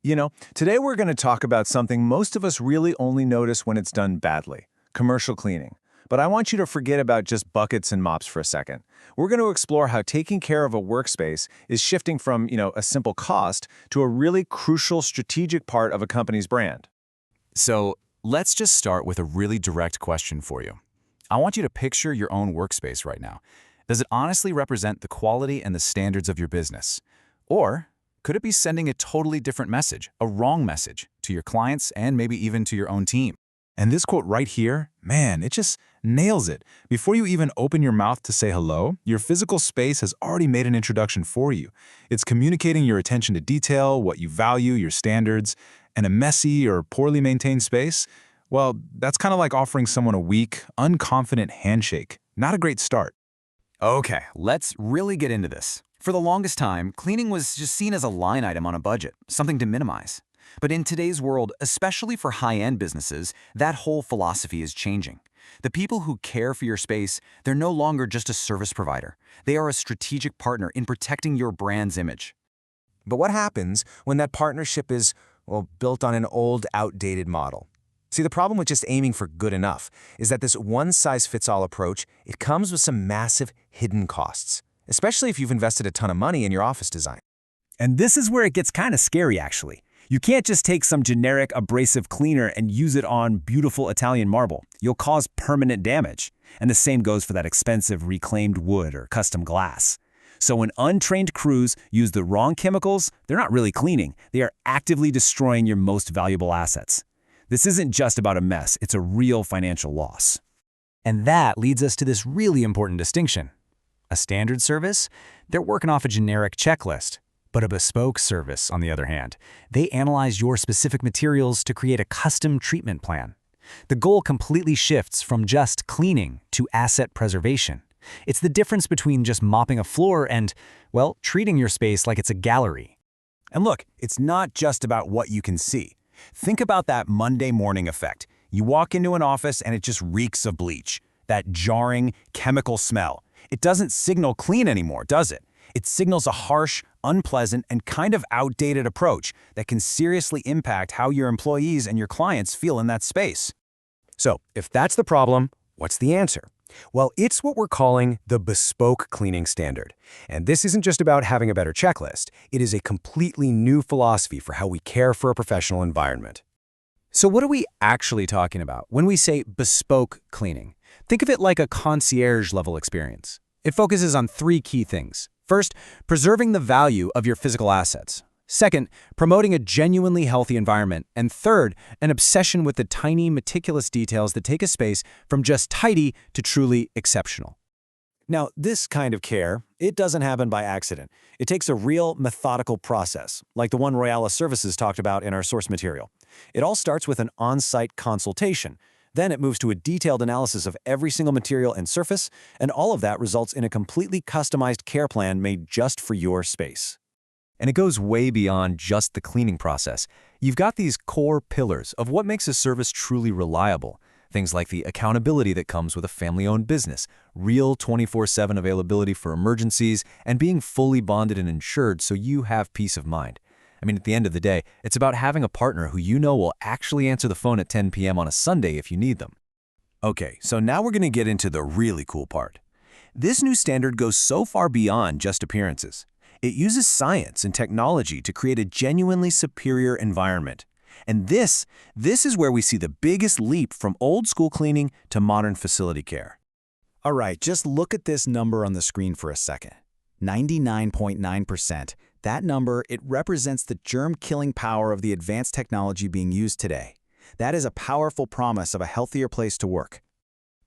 Today we're going to talk about something most of us really only notice when it's done badly, commercial cleaning. But I want you to forget about just buckets and mops for a second. We're going to explore how taking care of a workspace is shifting from, a simple cost to a really crucial strategic part of a company's brand. So let's just start with a really direct question for you. I want you to picture your own workspace right now. Does it honestly represent the quality and the standards of your business? Or could it be sending a totally different message, a wrong message, to your clients and maybe even to your own team? And this quote right here, man, it just nails it. Before you even open your mouth to say hello, your physical space has already made an introduction for you. It's communicating your attention to detail, what you value, your standards, and a messy or poorly maintained space. Well, that's kind of like offering someone a weak, unconfident handshake. Not a great start. Okay, let's really get into this. For the longest time, cleaning was just seen as a line item on a budget, something to minimize. But in today's world, especially for high-end businesses, that whole philosophy is changing. The people who care for your space, they're no longer just a service provider. They are a strategic partner in protecting your brand's image. But what happens when that partnership is, built on an old, outdated model? See, the problem with just aiming for good enough is that this one-size-fits-all approach, it comes with some massive hidden costs, especially if you've invested a ton of money in your office design. And this is where it gets kind of scary, actually. You can't just take some generic abrasive cleaner and use it on beautiful Italian marble. You'll cause permanent damage. And the same goes for that expensive reclaimed wood or custom glass. So when untrained crews use the wrong chemicals, they're not really cleaning. They are actively destroying your most valuable assets. This isn't just about a mess, it's a real financial loss. And that leads us to this really important distinction. A standard service, they're working off a generic checklist. But a bespoke service, on the other hand, they analyze your specific materials to create a custom treatment plan. The goal completely shifts from just cleaning to asset preservation. It's the difference between just mopping a floor and, treating your space like it's a gallery. And look, it's not just about what you can see. Think about that Monday morning effect. You walk into an office and it just reeks of bleach. That jarring, chemical smell. It doesn't signal clean anymore, does it? It signals a harsh, unpleasant, and kind of outdated approach that can seriously impact how your employees and your clients feel in that space. So, if that's the problem, what's the answer? Well, it's what we're calling the bespoke cleaning standard. And this isn't just about having a better checklist. It is a completely new philosophy for how we care for a professional environment. So what are we actually talking about when we say bespoke cleaning? Think of it like a concierge-level experience. It focuses on three key things. First, preserving the value of your physical assets. Second, promoting a genuinely healthy environment. And third, an obsession with the tiny, meticulous details that take a space from just tidy to truly exceptional. Now, this kind of care, it doesn't happen by accident. It takes a real methodical process, like the one Royala Services talked about in our source material. It all starts with an on-site consultation. Then it moves to a detailed analysis of every single material and surface, and all of that results in a completely customized care plan made just for your space. And it goes way beyond just the cleaning process. You've got these core pillars of what makes a service truly reliable. Things like the accountability that comes with a family-owned business, real 24/7 availability for emergencies, and being fully bonded and insured so you have peace of mind. At the end of the day, it's about having a partner who you know will actually answer the phone at 10 p.m. on a Sunday if you need them. Okay, so now we're going to get into the really cool part. This new standard goes so far beyond just appearances. It uses science and technology to create a genuinely superior environment. And this is where we see the biggest leap from old-school cleaning to modern facility care. All right, just look at this number on the screen for a second. 99.9%. That number, it represents the germ-killing power of the advanced technology being used today. That is a powerful promise of a healthier place to work.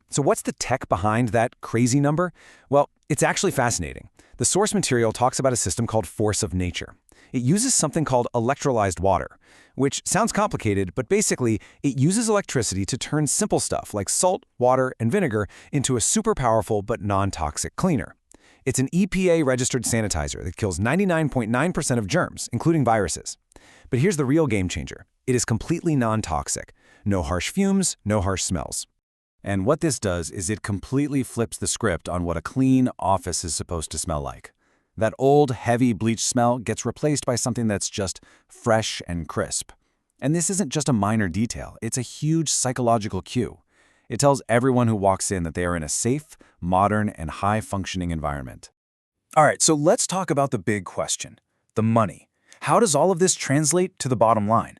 So what's the tech behind that crazy number? Well, it's actually fascinating. The source material talks about a system called force of nature. It uses something called electrolyzed water, which sounds complicated, but basically, it uses electricity to turn simple stuff like salt, water, and vinegar into a super powerful but non-toxic cleaner. It's an EPA-registered sanitizer that kills 99.9% of germs, including viruses. But here's the real game changer. It is completely non-toxic. No harsh fumes, no harsh smells. And what this does is it completely flips the script on what a clean office is supposed to smell like. That old, heavy bleach smell gets replaced by something that's just fresh and crisp. And this isn't just a minor detail, it's a huge psychological cue. It tells everyone who walks in that they are in a safe, modern, and high-functioning environment. All right, so let's talk about the big question, the money. How does all of this translate to the bottom line?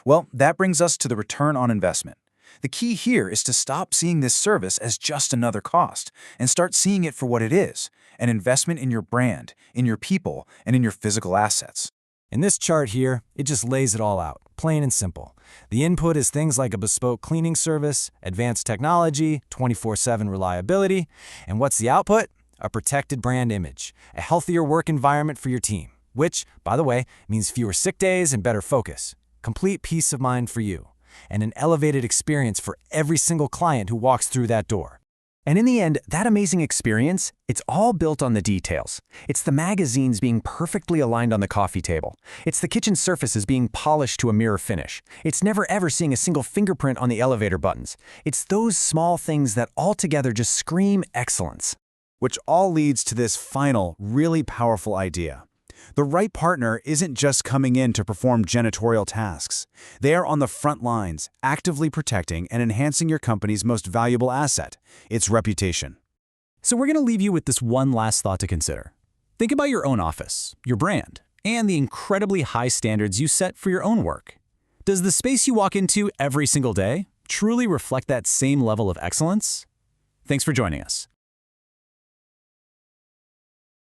Well, that brings us to the return on investment. The key here is to stop seeing this service as just another cost and start seeing it for what it is, an investment in your brand, in your people, and in your physical assets. In this chart here, it just lays it all out, plain and simple. The input is things like a bespoke cleaning service, advanced technology, 24/7 reliability, and what's the output? A protected brand image, a healthier work environment for your team, which, by the way, means fewer sick days and better focus, complete peace of mind for you, and an elevated experience for every single client who walks through that door. And in the end, that amazing experience, it's all built on the details. It's the magazines being perfectly aligned on the coffee table. It's the kitchen surfaces being polished to a mirror finish. It's never ever seeing a single fingerprint on the elevator buttons. It's those small things that altogether just scream excellence. Which all leads to this final, really powerful idea. The right partner isn't just coming in to perform janitorial tasks. They are on the front lines, actively protecting and enhancing your company's most valuable asset, its reputation. So we're going to leave you with this one last thought to consider. Think about your own office, your brand, and the incredibly high standards you set for your own work. Does the space you walk into every single day truly reflect that same level of excellence? Thanks for joining us.